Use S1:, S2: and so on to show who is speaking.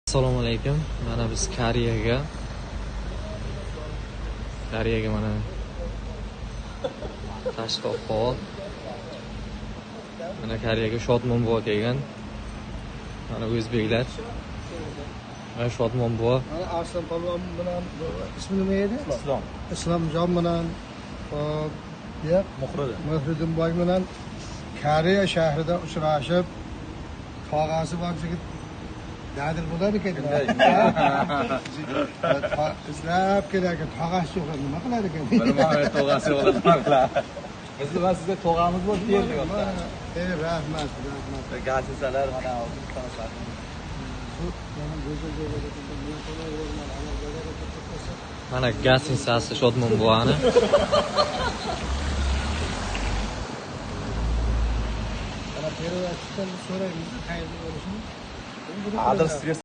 S1: Assalomu alaykum. Mana biz Koreyaga mana tashqi ob-havo. Mana Koreyaga Shodmon buva kelgan. Mana o'zbeklar. Mana Shodmon buva.
S2: Mana Arslan polvon bilan ismi nima edi?
S3: Islom.
S2: Islomjon bilan Muhriddin boy bilan Koreya shahrida uchrashib, tog'asi bor yigit dadil bo'lar ekan. Izlab kelar ekan, tog'asi yo'q, nima qilar ekan?
S3: Bilmadim, tog'asi yo'q dedilar. Biz va sizga tog'amiz bor derdik ota.
S2: Rahmat.
S3: Gazetelar mana olib qarasak.
S1: Mana gastinsasi Shodmon buvani.
S2: Ana perovachdan so'raymiz, qayerda bo'lishini.
S3: Adres